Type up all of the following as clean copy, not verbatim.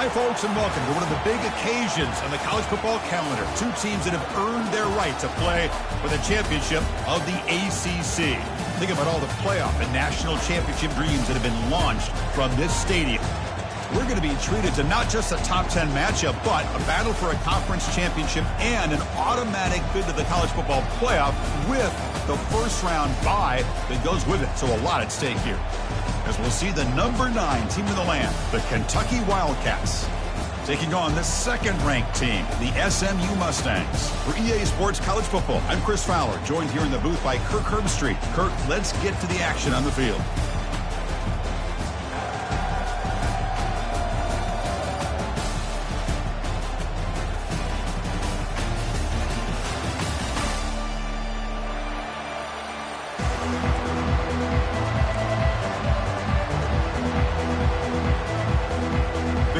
Hi, folks, and welcome to one of the big occasions on the college football calendar. Two teams that have earned their right to play for the championship of the ACC. Think about all the playoff and national championship dreams that have been launched from this stadium. We're going to be treated to not just a top 10 matchup, but a battle for a conference championship and an automatic bid to the college football playoff with the first round bye that goes with it. So a lot at stake here, as we'll see the number 9 team in the land, the Kentucky Wildcats, taking on the second-ranked team, the SMU Mustangs. For EA Sports College Football, I'm Chris Fowler, joined here in the booth by Kirk Herbstreit. Kirk, let's get to the action on the field.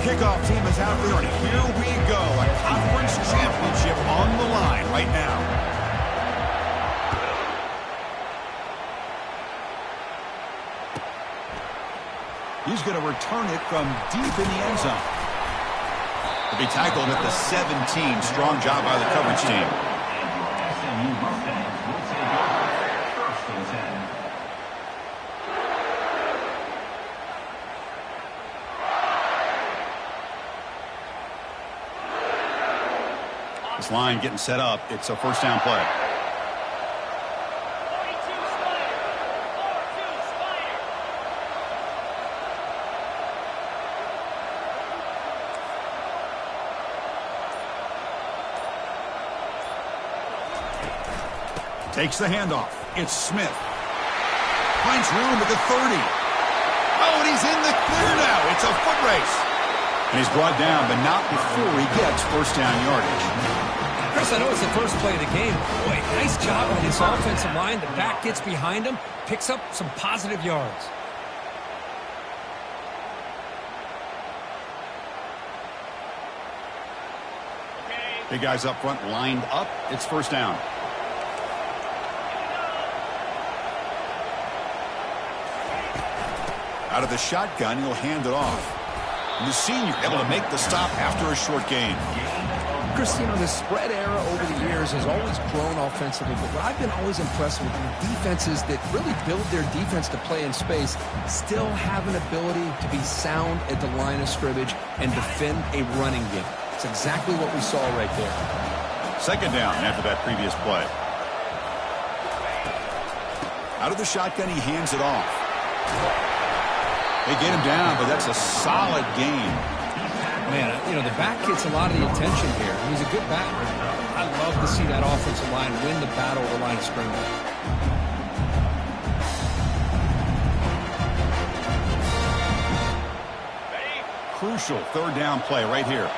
Kickoff team is out there, and here we go. A conference championship on the line right now. He's going to return it from deep in the end zone. He'll be tackled at the 17. Strong job by the coverage team. This line getting set up. It's a first down play. Takes the handoff. It's Smith. Finds room at the 30. Oh, and he's in the clear now. It's a foot race. And he's brought down, but not before he gets first down yardage. Chris, I know it's the first play of the game. Boy, nice job on this offensive line. The back gets behind him, picks up some positive yards. Big guys up front lined up. It's first down. Out of the shotgun, he'll hand it off. And the senior able to make the stop after a short gain. Chris, you know, the spread era over the years has always grown offensively, but what I've been always impressed with the defenses that really build their defense to play in space still have an ability to be sound at the line of scrimmage and defend a running game. It's exactly what we saw right there. Second down after that previous play. Out of the shotgun, he hands it off. They get him down, but that's a solid gain. Man, you know, the back gets a lot of the attention here. He's a good back. I love to see that offensive line win the battle of the line of scrimmage. Crucial third down play right here.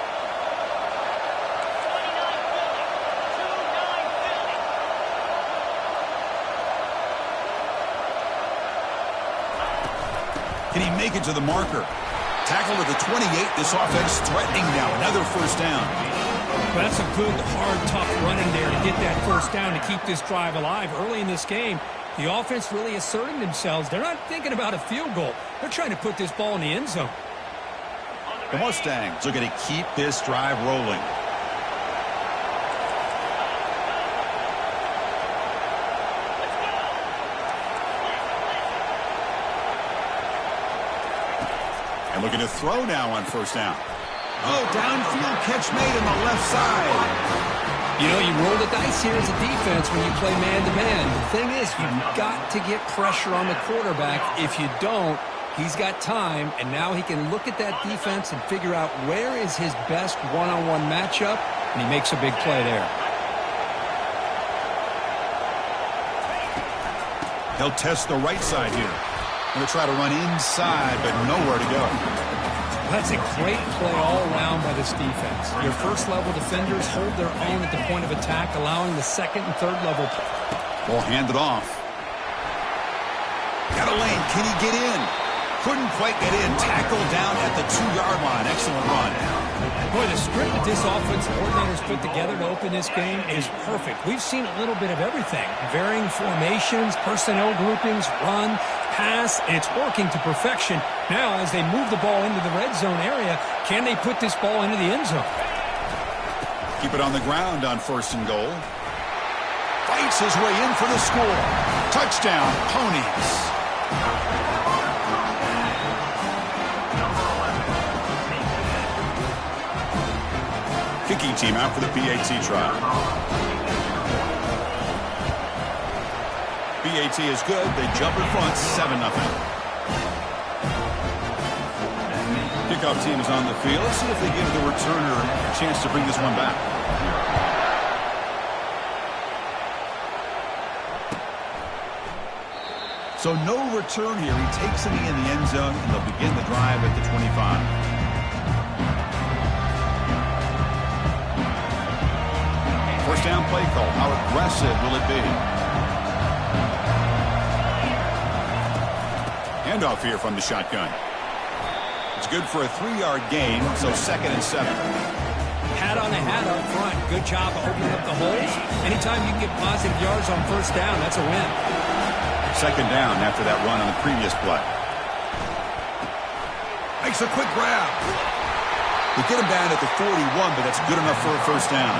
Can he make it to the marker? Tackled at the 28. This offense threatening now. Another first down. Well, that's a good, hard, tough run in there to get that first down to keep this drive alive. Early in this game, the offense really asserting themselves. They're not thinking about a field goal. They're trying to put this ball in the end zone. The Mustangs are going to keep this drive rolling. And looking to throw now on first down. Oh, downfield catch made on the left side. You know, you roll the dice here as a defense when you play man-to-man. The thing is, you've got to get pressure on the quarterback. If you don't, he's got time, and now he can look at that defense and figure out where is his best one-on-one matchup, and he makes a big play there. He'll test the right side here. Going to try to run inside, but nowhere to go. That's a great play all around by this defense. Your first-level defenders hold their own at the point of attack, allowing the second and third-level. Ball handed off. Got a lane. Can he get in? Couldn't quite get in. Tackled down at the 2-yard line. Excellent run. Boy, the script that this offensive coordinator's put together to open this game is perfect. We've seen a little bit of everything. Varying formations, personnel groupings, run, pass, and it's working to perfection. Now, as they move the ball into the red zone area, can they put this ball into the end zone? Keep it on the ground on 1st and goal. Fights his way in for the score. Touchdown, Ponies. Kicking team out for the PAT trial. PAT is good. They jump in front, 7-0. Kickoff team is on the field. Let's see if they give the returner a chance to bring this one back. So no return here. He takes it in the end zone, and they'll begin the drive at the 25. First down play call. How aggressive will it be? Handoff here from the shotgun. It's good for a 3-yard gain, so 2nd and 7. Hat on a hat up front. Good job of opening up the holes. Anytime you can get positive yards on 1st down, that's a win. 2nd down after that run on the previous play. Makes a quick grab. They get him down at the 41, but that's good enough for a 1st down.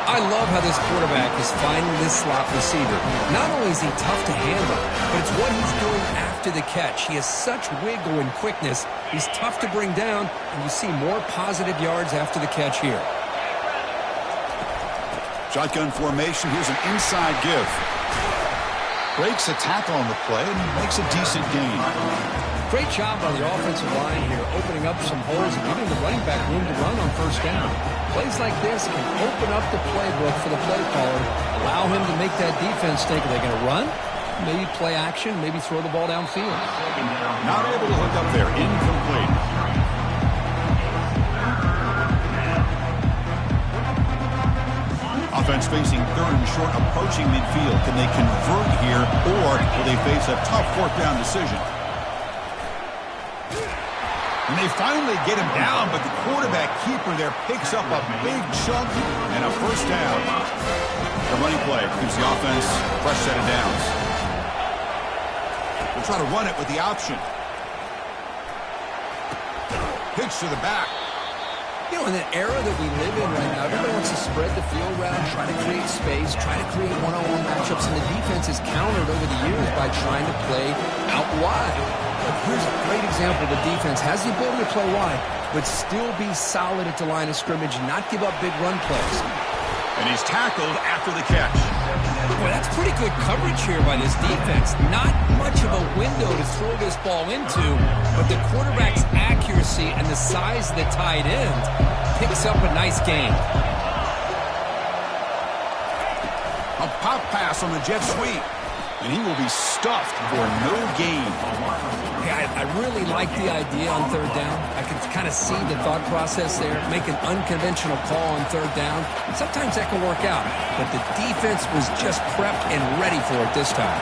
I love how this quarterback is finding this slot receiver. Not only is he tough to handle, but it's what he's doing after the catch. He has such wiggle and quickness. He's tough to bring down, and you see more positive yards after the catch here. Shotgun formation. Here's an inside give. Breaks a tackle on the play and makes a decent gain. Great job on the offensive line here, opening up some holes and giving the running back room to run on 1st down. Plays like this can open up the playbook for the play caller, allow him to make that defense think, are they going to run? Maybe play action, maybe throw the ball downfield. Not able to hook up there. Incomplete. Offense facing 3rd and short, approaching midfield. Can they convert here, or will they face a tough 4th down decision? And they finally get him down, but the quarterback keeper there picks up a big chunk and a 1st down. The running play gives the offense a fresh set of downs. They'll try to run it with the option. Pitch to the back. You know, in the era that we live in right now, everybody wants to spread the field around, try to create space, try to create one-on-one matchups, and the defense is countered over the years by trying to play out wide. But here's a great example. The defense has the ability to play wide, but still be solid at the line of scrimmage and not give up big run plays. And he's tackled after the catch. Boy, that's pretty good coverage here by this defense. Not much of a window to throw this ball into, but the quarterback's accuracy and the size of the tight end picks up a nice gain. A pop pass on the jet sweep. And he will be stuffed for no gain. Yeah, I really like the idea on 3rd down. I can kind of see the thought process there. Make an unconventional call on 3rd down. Sometimes that can work out. But the defense was just prepped and ready for it this time.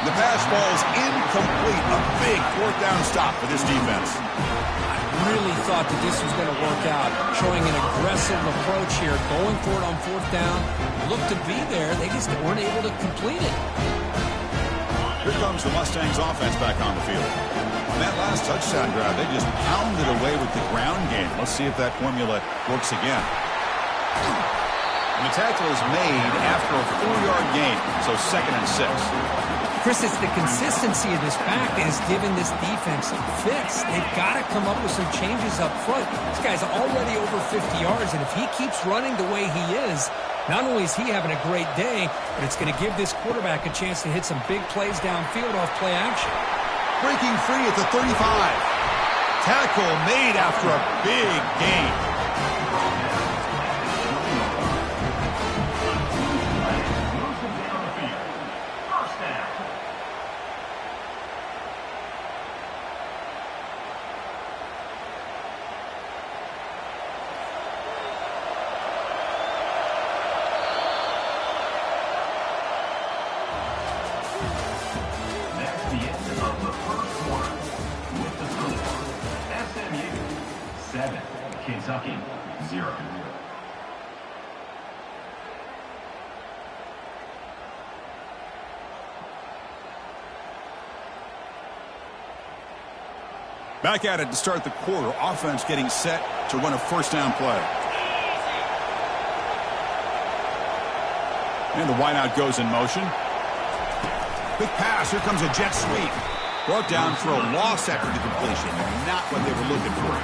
The pass ball is incomplete. A big 4th down stop for this defense. Really thought that this was going to work out, showing an aggressive approach here, going for it on 4th down. Looked to be there, they just weren't able to complete it. Here comes the Mustangs offense back on the field. On that last touchdown drive, they just pounded away with the ground game. Let's see if that formula works again. And the tackle is made after a 4-yard gain, so 2nd and 6. Chris, it's the consistency of this back that has given this defense fits. They've got to come up with some changes up front. This guy's already over 50 yards, and if he keeps running the way he is, not only is he having a great day, but it's going to give this quarterback a chance to hit some big plays downfield off play action. Breaking free at the 35. Tackle made after a big gain. Kentucky, 0. Back at it to start the quarter. Offense getting set to run a first down play. And the wideout goes in motion. Big pass. Here comes a jet sweep. Brought down for a loss after the completion. Not what they were looking for.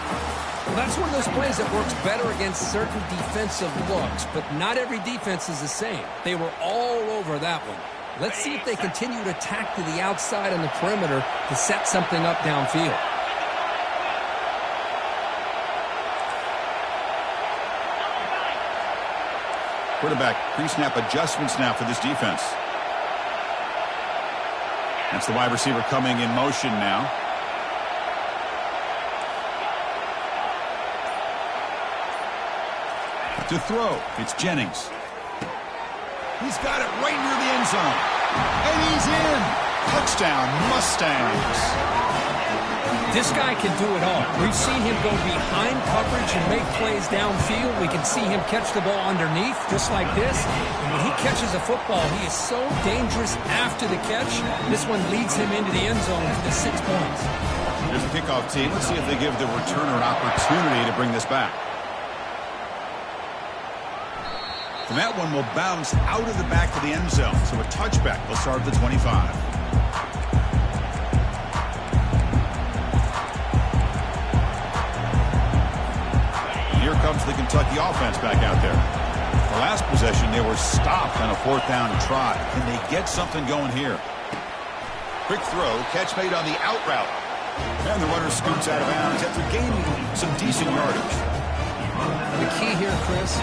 Well, that's one of those plays that works better against certain defensive looks, but not every defense is the same. They were all over that one. Let's see if they continue to attack to the outside on the perimeter to set something up downfield. Quarterback pre-snap adjustments now for this defense. That's the wide receiver coming in motion now. To throw, it's Jennings. He's got it right near the end zone. And he's in. Touchdown, Mustangs. This guy can do it all. We've seen him go behind coverage and make plays downfield. We can see him catch the ball underneath, just like this. And when he catches a football, he is so dangerous after the catch. This one leads him into the end zone for the 6 points. Here's the kickoff team. Let's see if they give the returner an opportunity to bring this back. And that one will bounce out of the back of the end zone. So a touchback will start at the 25. Here comes the Kentucky offense back out there. The last possession, they were stopped on a 4th down try. Can they get something going here? Quick throw, catch made on the out route. And the runner scoots out of bounds after gaining some decent yardage. The key here, Chris,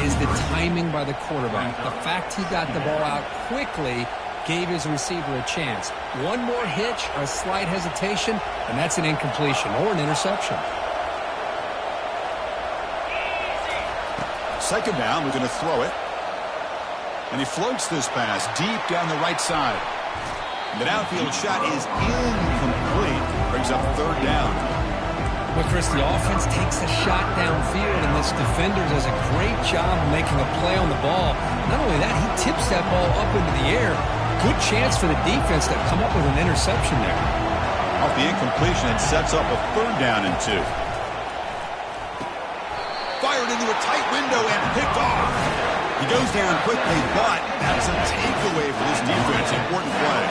is the timing by the quarterback. The fact he got the ball out quickly gave his receiver a chance. One more hitch or a slight hesitation, and that's an incompletion or an interception. Second down, we're going to throw it. And he floats this pass deep down the right side. The downfield shot is incomplete. Brings up 3rd down. Well, Chris, the offense takes a shot downfield, and this defender does a great job of making a play on the ball. Not only that, he tips that ball up into the air. Good chance for the defense to come up with an interception there. Off the incompletion, it sets up a 3rd down and 2. Fired into a tight window and picked off. He goes down quickly, but that's a takeaway for this defense. Important play.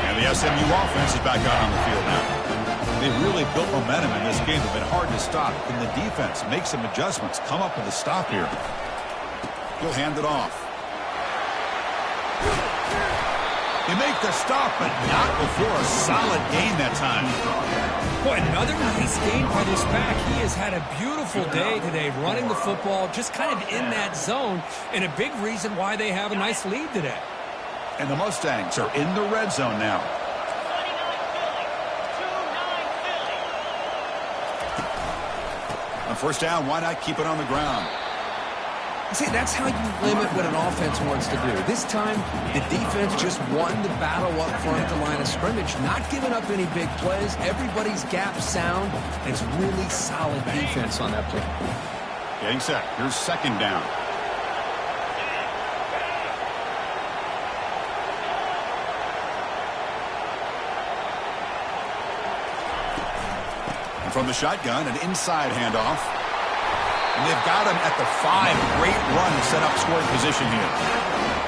And the SMU offense is back out on the field now. They really built momentum in this game. They've been hard to stop. Can the defense make some adjustments, come up with a stop here? He'll hand it off. They make the stop, but not before a solid gain that time. Boy, another nice gain by this back. He has had a beautiful day today running the football, just kind of in that zone, and a big reason why they have a nice lead today. And the Mustangs are in the red zone now. On 1st down, why not keep it on the ground? See, that's how you limit what an offense wants to do. This time, the defense just won the battle up front at the line of scrimmage, not giving up any big plays. Everybody's gap sound. It's really solid defense on that play. Getting set. Here's 2nd down. And from the shotgun, an inside handoff. And they've got him at the 5. Great run to set up scoring position here.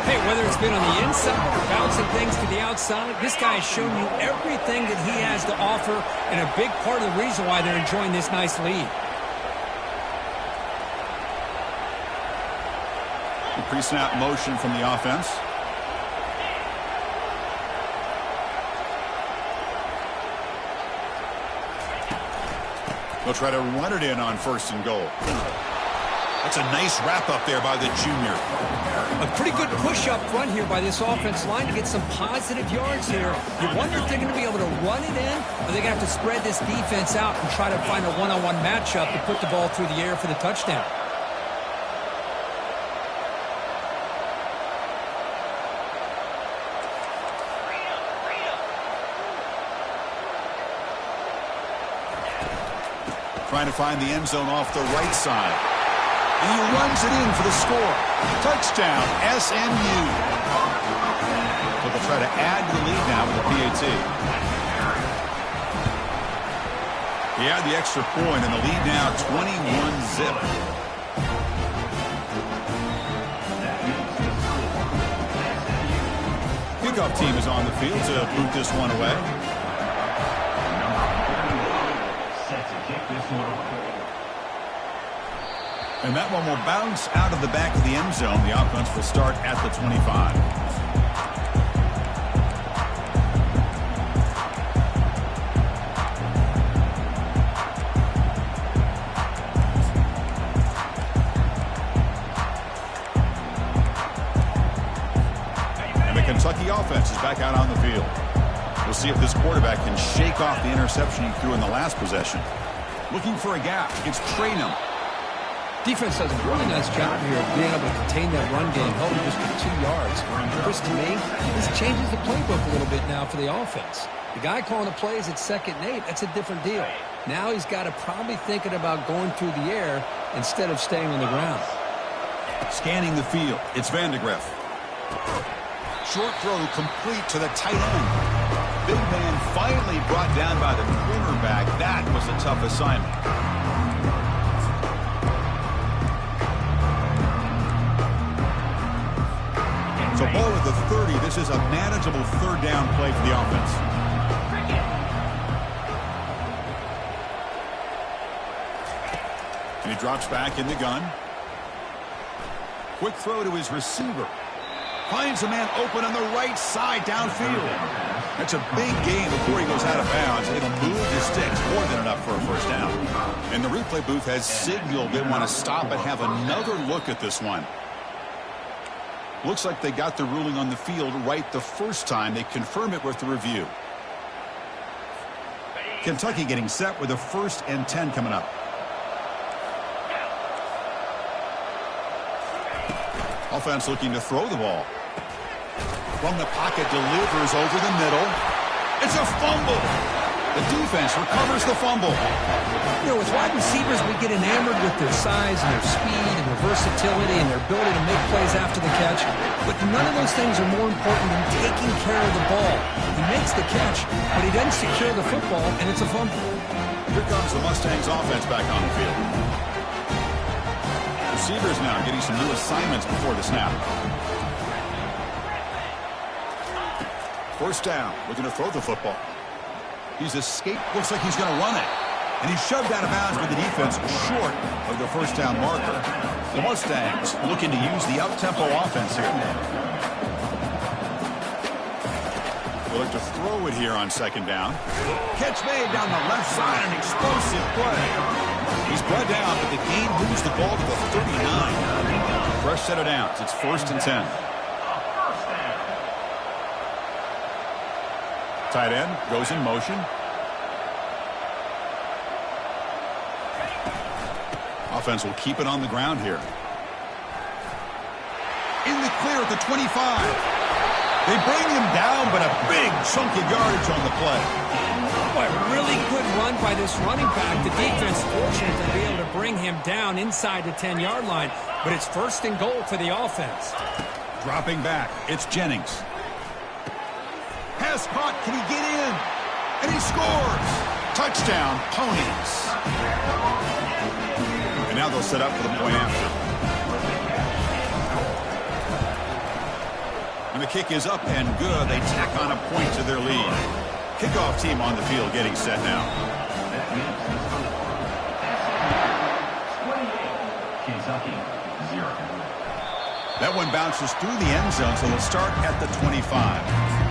Hey, whether it's been on the inside or bouncing things to the outside, this guy has shown you everything that he has to offer, and a big part of the reason why they're enjoying this nice lead. The pre-snap motion from the offense. They'll try to run it in on 1st and goal. That's a nice wrap up there by the junior. A pretty good push up front here by this offense line to get some positive yards here. You wonder if they're going to be able to run it in, or they're going to have to spread this defense out and try to find a one-on-one matchup to put the ball through the air for the touchdown. Trying to find the end zone off the right side. And he runs it in for the score. Touchdown, SMU. So they'll try to add to the lead now with the PAT. He had the extra point, and the lead now 21-zip. Kickoff team is on the field to boot this one away. And that one will bounce out of the back of the end zone. The offense will start at the 25. And the Kentucky offense is back out on the field. We'll see if this quarterback can shake off the interception he threw in the last possession. Looking for a gap. It's Traynham. Defense does a really nice job here of being able to contain that run game, held him just for 2 yards. Chris, to me, this changes the playbook a little bit now for the offense. The guy calling the plays at 2nd and 8, that's a different deal. Now he's got to probably thinking about going through the air instead of staying on the ground. Scanning the field, it's Vandegrift. Short throw complete to the tight end. Big man finally brought down by the cornerback. That was a tough assignment. So ball at the 30. This is a manageable 3rd down play for the offense. And he drops back in the gun. Quick throw to his receiver. Finds a man open on the right side downfield. That's a big gain before he goes out of bounds. It'll move the sticks more than enough for a 1st down. And the replay booth has signaled they want to stop and have another look at this one. Looks like they got the ruling on the field right the first time. They confirm it with the review. Kentucky getting set with a 1st and 10 coming up. Offense looking to throw the ball. From the pocket, delivers over the middle. It's a fumble. The defense recovers the fumble. You know, with wide receivers, we get enamored with their size and their speed and their versatility and their ability to make plays after the catch. But none of those things are more important than taking care of the ball. He makes the catch, but he doesn't secure the football, and it's a fumble. Here comes the Mustangs offense back on the field. Receivers now getting some new assignments before the snap. 1st down, looking to throw the football. He's escaped. Looks like he's going to run it. And he's shoved out of bounds with the defense short of the 1st down marker. The Mustangs looking to use the up-tempo offense here. They'll look to throw it here on 2nd down. Catch made down the left side, an explosive play. He's brought down, but the game moves the ball to the 39. Fresh set of downs. It's 1st and 10. Tight end goes in motion. Offense will keep it on the ground here. In the clear at the 25. They bring him down, but a big chunk of yardage on the play. Boy, really good run by this running back. The defense fortunate to be able to bring him down inside the 10-yard line, but it's 1st and goal for the offense. Dropping back, it's Jennings. Pass caught, can he get in? And he scores! Touchdown, Ponies. And now they'll set up for the point after. And the kick is up and good. They tack on a point to their lead. Kickoff team on the field getting set now. That one bounces through the end zone, so they'll start at the 25.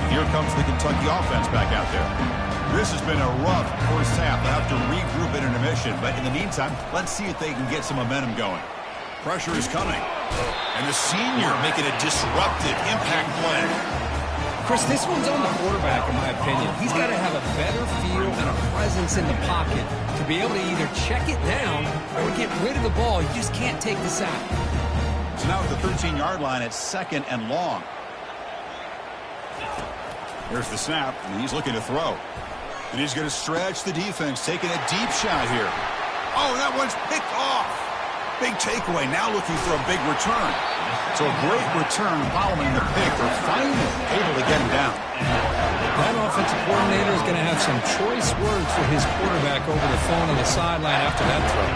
Here comes the Kentucky offense back out there. This has been a rough 1st half. They'll have to regroup at intermission, but in the meantime, let's see if they can get some momentum going. Pressure is coming. And the senior making a disruptive impact play. Chris, this one's on the quarterback, in my opinion. He's got to have a better feel and a presence in the pocket to be able to either check it down or get rid of the ball. You just can't take the sack. So now at the 13-yard line, it's 2nd and long. Here's the snap, and he's looking to throw. And he's going to stretch the defense, taking a deep shot here. Oh, that one's picked off. Big takeaway, now looking for a big return. So a great return following the pick. They're finally able to get him down. That offensive coordinator is going to have some choice words for his quarterback over the phone on the sideline after that throw.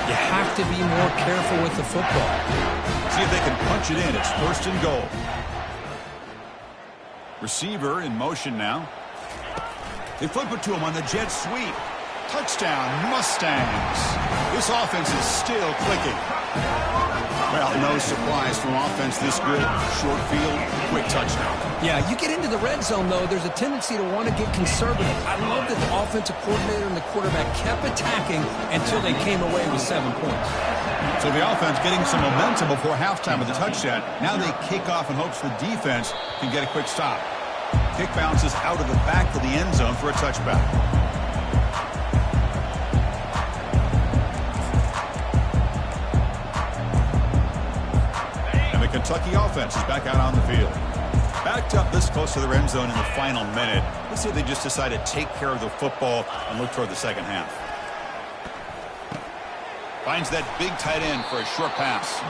You have to be more careful with the football. See if they can punch it in. It's 1st and goal. Receiver in motion now. They flip it to him on the jet sweep. Touchdown, Mustangs. This offense is still clicking. Well, no surprise from offense this good. Short field, quick touchdown. Yeah, you get into the red zone, though, there's a tendency to want to get conservative. I love that the offensive coordinator and the quarterback kept attacking until they came away with 7 points. So the offense getting some momentum before halftime with the touchdown. Now they kick off in hopes the defense can get a quick stop. Kick bounces out of the back of the end zone for a touchback. And the Kentucky offense is back out on the field. Backed up this close to their end zone in the final minute. Let's see if they just decide to take care of the football and look toward the second half. Finds that big tight end for a short pass.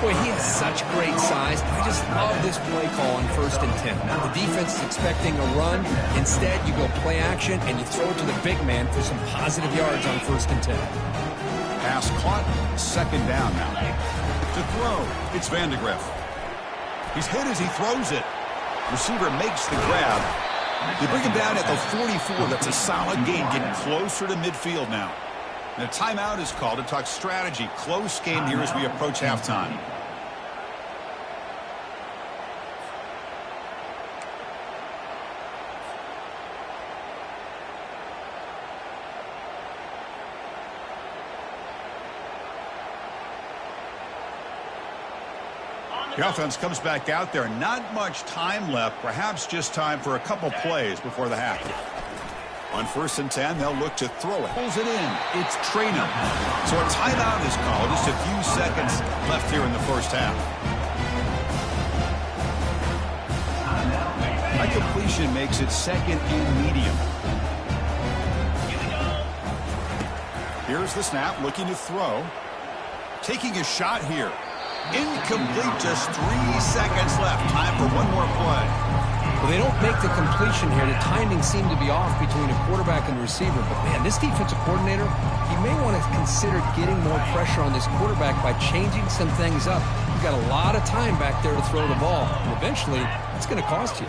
Boy, he has such great size. I just love this play call on 1st and 10. Now, the defense is expecting a run. Instead, you go play action, and you throw it to the big man for some positive yards on 1st and 10. Pass caught. 2nd down now. To throw, it's Vandegrift. He's hit as he throws it. Receiver makes the grab. They bring him down at the 44. That's a solid gain, getting closer to midfield now. And a timeout is called to talk strategy. Close game here as we approach halftime. The offense comes back out there. Not much time left. Perhaps just time for a couple plays before the half. On 1st and 10, they'll look to throw it. Pulls it in. It's Traynham. So a timeout is called. Just a few seconds left here in the first half. That completion makes it 2nd and medium. Here's the snap, looking to throw. Taking a shot here. Incomplete, just 3 seconds left. Time for one more play. Well, they don't make the completion here. The timing seemed to be off between a quarterback and the receiver. But, man, this defensive coordinator, he may want to consider getting more pressure on this quarterback by changing some things up. You've got a lot of time back there to throw the ball. And eventually, it's going to cost you.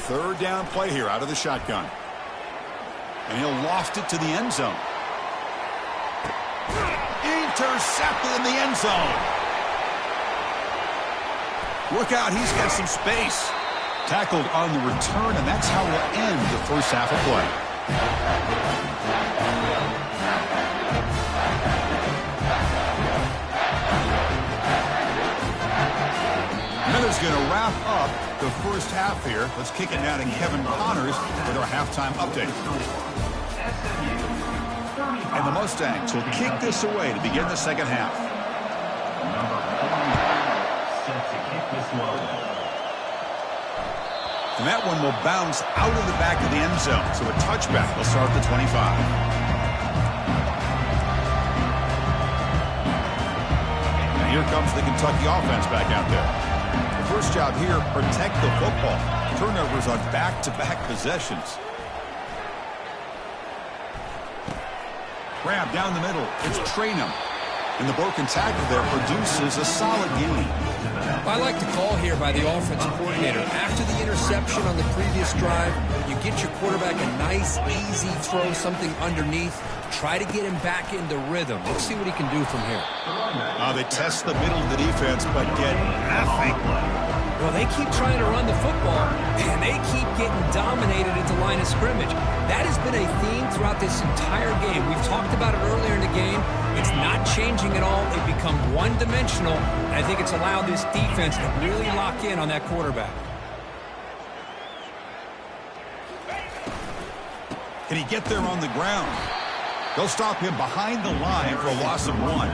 3rd down play here out of the shotgun. And he'll loft it to the end zone. Intercepted in the end zone. Look out, he's got some space. Tackled on the return, and that's how we'll end the first half of play. Miller's going to wrap up the first half here. Let's kick it now to Kevin Connors with our halftime update. And the Mustangs will kick this away to begin the second half. And that one will bounce out of the back of the end zone. So a touchback will start the 25. And here comes the Kentucky offense back out there. The first job here, protect the football. Turnovers on back-to-back possessions. Grab down the middle. It's Traynham. And the broken tackle there produces a solid gain. I like the call here by the offensive coordinator. After the interception on the previous drive, you get your quarterback a nice, easy throw, something underneath. Try to get him back into rhythm. Let's see what he can do from here. They test the middle of the defense, but get nothing. Well, they keep trying to run the football, and they keep getting dominated at the line of scrimmage. That has been a theme throughout this entire game. We've talked about it earlier in the game. It's not changing at all. They've become one-dimensional, and I think it's allowed this defense to really lock in on that quarterback. Can he get there on the ground? They'll stop him behind the line for a loss of 1.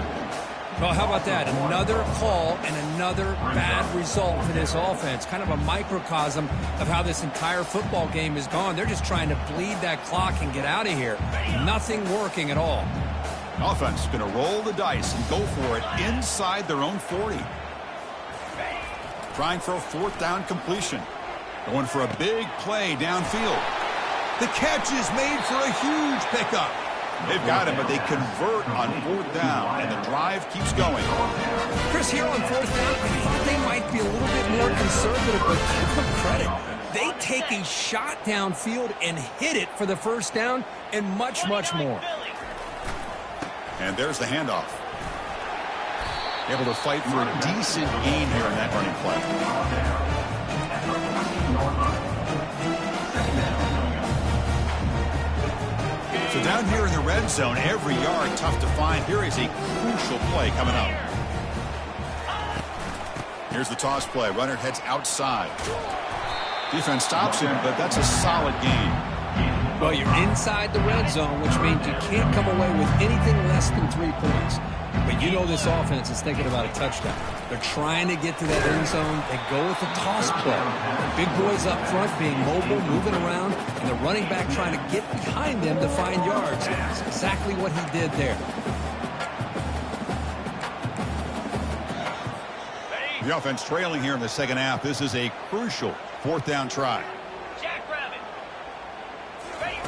Well, how about that? Another call and another bad result for this offense. Kind of a microcosm of how this entire football game is gone. They're just trying to bleed that clock and get out of here. Nothing working at all. Offense is going to roll the dice and go for it inside their own 40. Trying for a fourth down completion. Going for a big play downfield. The catch is made for a huge pickup. They've got him, but they convert on fourth down, and the drive keeps going. Chris, here on fourth down, I thought they might be a little bit more conservative, but give them credit. They take a shot downfield and hit it for the first down and much, much more. And there's the handoff. Able to fight for a decent gain here in that running play. So down here in the red zone, every yard tough to find. Here is a crucial play coming up. Here's the toss play. Runner heads outside. Defense stops him, but that's a solid gain. Well, you're inside the red zone, which means you can't come away with anything less than 3 points. But you know this offense is thinking about a touchdown. They're trying to get to that end zone. They go with the toss play. The big boys up front being mobile, moving around, and the running back trying to get behind them to find yards. That's exactly what he did there. The offense trailing here in the second half. This is a crucial fourth down try.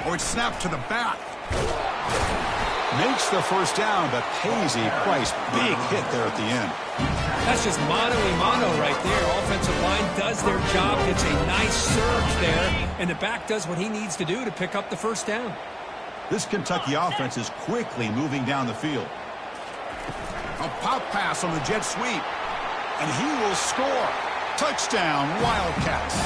Oh, it's snapped to the back. Makes the first down, but pays a price. Big hit there at the end. That's just mano-a-mano right there. Offensive line does their job. It's a nice surge there, and the back does what he needs to do to pick up the first down. This Kentucky offense is quickly moving down the field. A pop pass on the jet sweep, and he will score. Touchdown, Wildcats.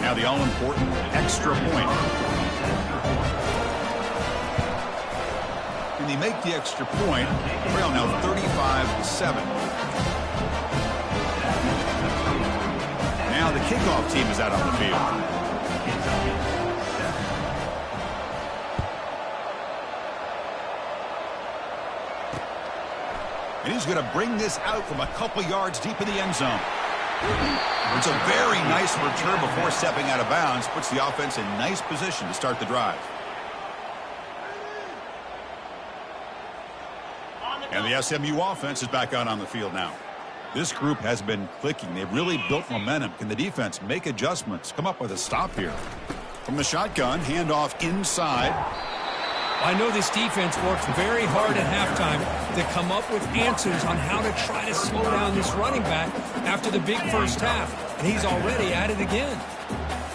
Now the all-important extra point. And they make the extra point. Trail now 35-7. Now the kickoff team is out on the field. And he's going to bring this out from a couple yards deep in the end zone. It's a very nice return before stepping out of bounds. Puts the offense in nice position to start the drive. And the SMU offense is back out on the field now. This group has been clicking. They've really built momentum. Can the defense make adjustments? Come up with a stop here. From the shotgun, handoff inside. I know this defense works very hard at halftime to come up with answers on how to try to slow down this running back after the big first half. And he's already at it again.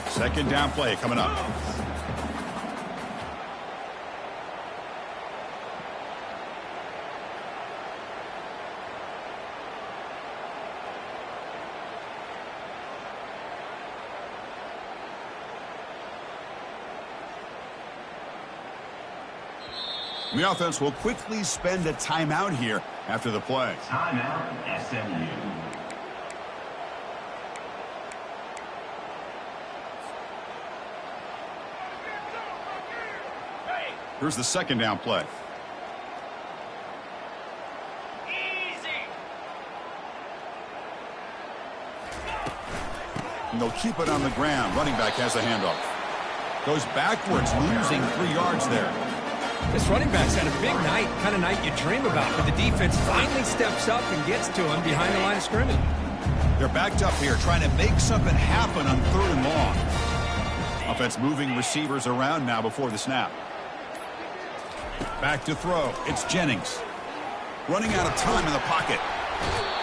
Second down play coming up. The offense will quickly spend a timeout here after the play. Timeout, SMU. Here's the second down play. And they'll keep it on the ground. Running back has the handoff. Goes backwards, losing 3 yards there. This running back's had a big night, kind of night you dream about, but the defense finally steps up and gets to him behind the line of scrimmage. They're backed up here, trying to make something happen on 3rd and long. Offense moving receivers around now before the snap. Back to throw. It's Jennings. Running out of time in the pocket.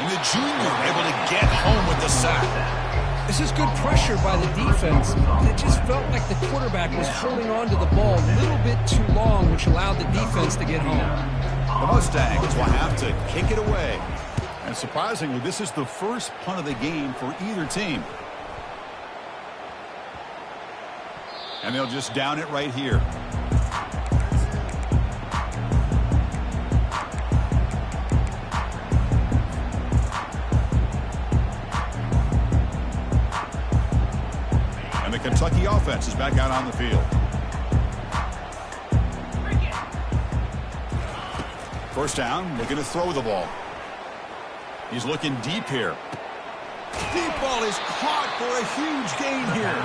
And the junior able to get home with the sack. This is good pressure by the defense, but it just felt like the quarterback was holding on to the ball a little bit too long, which allowed the defense to get home. The Mustangs will have to kick it away. And surprisingly, this is the first punt of the game for either team. And they'll just down it right here. Kentucky offense is back out on the field. First down, looking to throw the ball. He's looking deep here. Deep ball is caught for a huge gain here.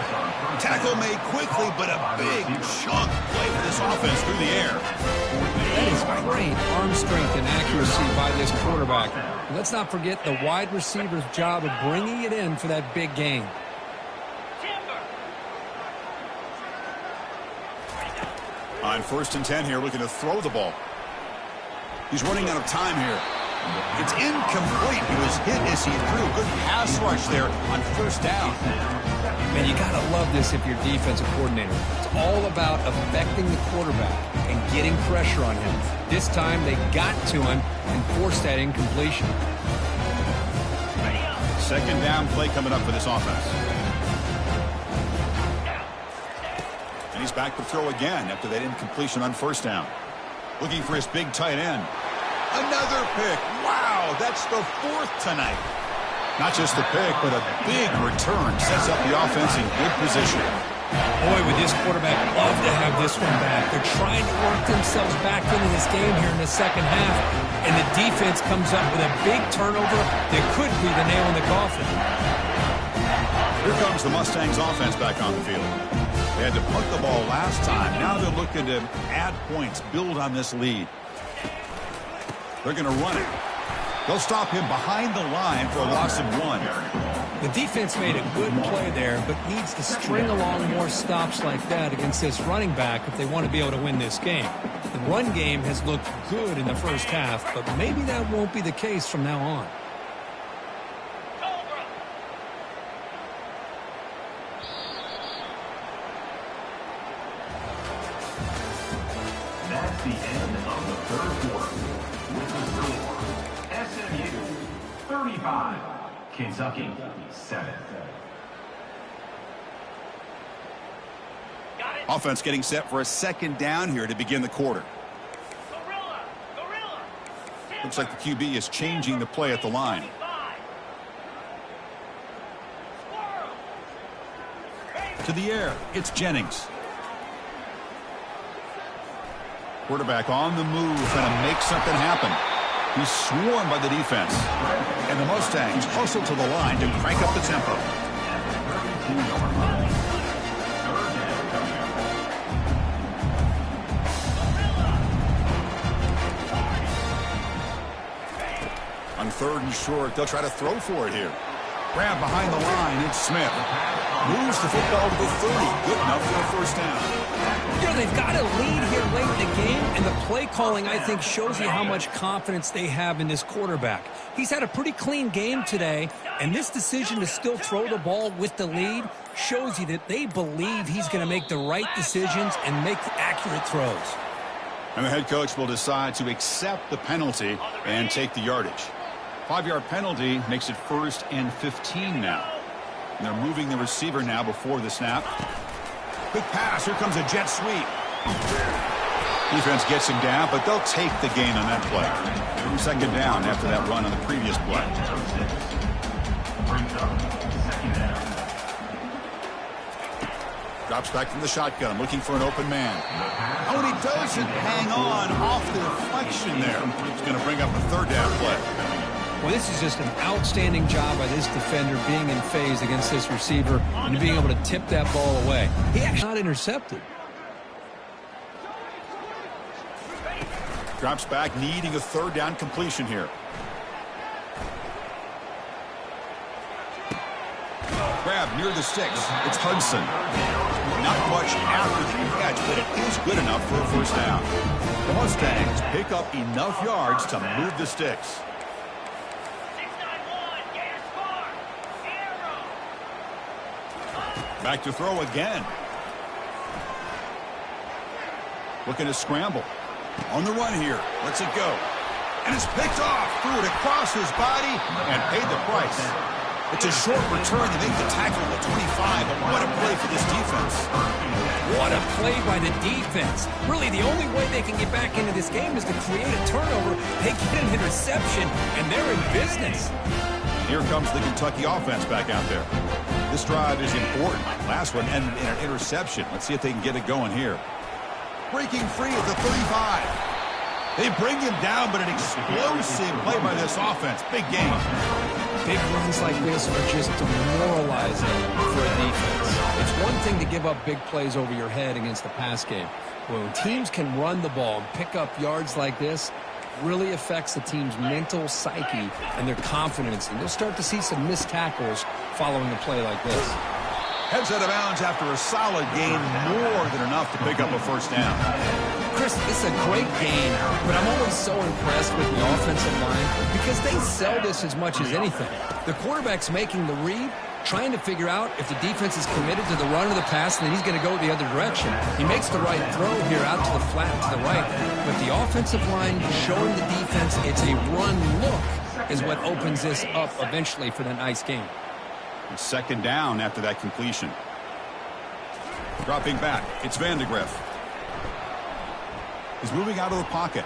Tackle made quickly, but a big chunk play for this offense through the air. That is great arm strength and accuracy by this quarterback. Let's not forget the wide receiver's job of bringing it in for that big gain. On 1st and 10 here, looking to throw the ball. He's running out of time here. It's incomplete. He was hit as he threw. Good pass rush there on 1st down. Man, you got to love this if you're defensive coordinator. It's all about affecting the quarterback and getting pressure on him. This time they got to him and forced that incompletion. 2nd down play coming up for this offense. And he's back to throw again after that incompletion on 1st down. Looking for his big tight end. Another pick. Wow, that's the 4th tonight. Not just the pick, but a big return sets up the offense in good position. Boy, would this quarterback love to have this one back. They're trying to work themselves back into this game here in the 2nd half, and the defense comes up with a big turnover that could be the nail in the coffin. Here comes the Mustangs offense back on the field. They had to punt the ball last time. Now they're looking to add points, build on this lead. They're going to run it. They'll stop him behind the line for a loss of 1. The defense made a good play there, but needs to string along more stops like that against this running back if they want to be able to win this game. The run game has looked good in the 1st half, but maybe that won't be the case from now on. That's the end of the 3rd quarter. With the score, SMU 35, Kentucky 7. Offense getting set for a 2nd down here to begin the quarter. Looks like the QB is changing the play at the line. To the air, it's Jennings. Quarterback on the move, trying to make something happen. He's swarmed by the defense. And the Mustangs hustle to the line to crank up the tempo. On 3rd and short, they'll try to throw for it here. Grab behind the line, it's Smith. Moves the football to the 30. Good enough for a 1st down. You know, they've got a lead here late in the game, and the play calling, I think, shows you how much confidence they have in this quarterback. He's had a pretty clean game today, and this decision to still throw the ball with the lead shows you that they believe he's going to make the right decisions and make accurate throws. And the head coach will decide to accept the penalty and take the yardage. 5-yard penalty makes it 1st and 15 now. And they're moving the receiver now before the snap. Quick pass. Here comes a jet sweep. Defense gets him down, but they'll take the gain on that play. 2nd down after that run on the previous play. Drops back from the shotgun, looking for an open man. Oh, and he doesn't hang on off the deflection there. It's going to bring up a 3rd down play. Well, this is just an outstanding job by this defender being in phase against this receiver and being able to tip that ball away. He actually not intercepted. Drops back, needing a 3rd down completion here. Grab near the sticks. It's Hudson. Not much after the catch, but it is good enough for a 1st down. The Mustangs pick up enough yards to move the sticks. Back to throw again. Looking to scramble. On the run here. Lets it go. And it's picked off. Threw it across his body and paid the price. It's a short return to make the tackle at 25. But what a play for this defense. What a play by the defense. Really, the only way they can get back into this game is to create a turnover. They get an interception, and they're in business. Here comes the Kentucky offense back out there. This drive is important. Last one ended in an interception. Let's see if they can get it going here. Breaking free at the 35. They bring him down, but an explosive play by this offense. Big game. Big runs like this are just demoralizing for a defense. It's one thing to give up big plays over your head against the pass game. When teams can run the ball and pick up yards like this, really affects the team's mental psyche and their confidence. And you'll start to see some missed tackles following a play like this. Heads out of bounds after a solid gain, more than enough to pick up a first down. Chris, it's a great game, but I'm always so impressed with the offensive line because they sell this as much as anything. The quarterback's making the read, trying to figure out if the defense is committed to the run or the pass, and then he's going to go the other direction. He makes the right throw here out to the flat to the right, but the offensive line showing the defense it's a run look is what opens this up eventually for that nice game. And second down after that completion. Dropping back, it's Vandegrift. He's moving out of the pocket.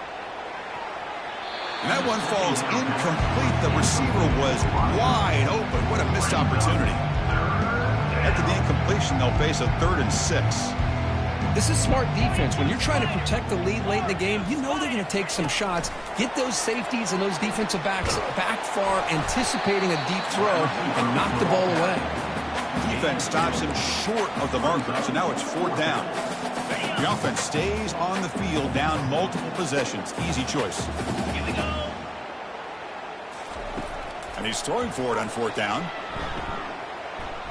And that one falls incomplete. The receiver was wide open. What a missed opportunity. After the incompletion, they'll face a 3rd and 6. This is smart defense. When you're trying to protect the lead late in the game, you know they're going to take some shots, get those safeties and those defensive backs back far, anticipating a deep throw, and knock the ball away. Defense stops him short of the marker, so now it's 4th down. The offense stays on the field, down multiple possessions. Easy choice. Here we go. And he's throwing for it on 4th down.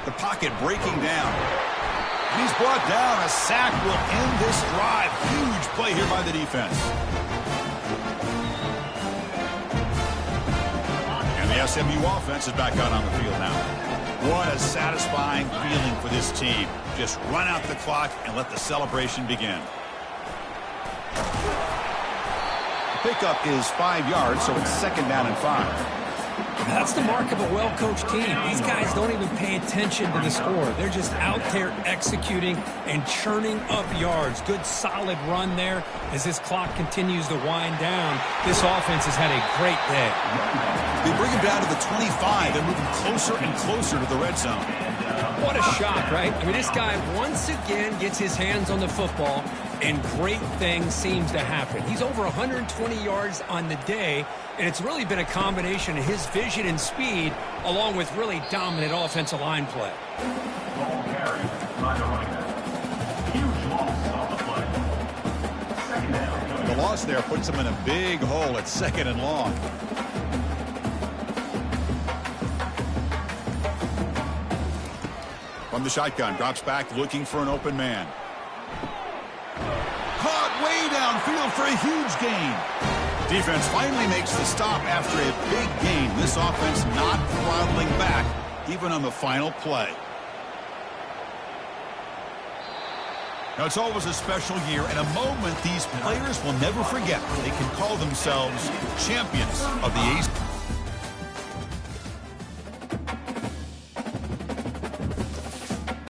The pocket breaking down. And he's brought down. A sack will end this drive. Huge play here by the defense. And the SMU offense is back out on the field now. What a satisfying feeling for this team. Just run out the clock and let the celebration begin. The pickup is 5 yards, so it's 2nd down and 5. That's the mark of a well-coached team. These guys don't even pay attention to the score. They're just out there executing and churning up yards. Good, solid run there as this clock continues to wind down. This offense has had a great day. They bring him down to the 25. They're moving closer and closer to the red zone. What a shot, right? I mean, this guy once again gets his hands on the football, and great things seems to happen. He's over 120 yards on the day, and it's really been a combination of his vision and speed along with really dominant offensive line play. Ball carried by the running back. Huge loss on the play. 2nd down. The loss there puts them in a big hole at 2nd and long. From the shotgun, drops back looking for an open man. Caught way downfield for a huge gain. Defense finally makes the stop after a big gain. This offense not throttling back, even on the final play. Now, it's always a special year and a moment these players will never forget. They can call themselves champions of the ACC.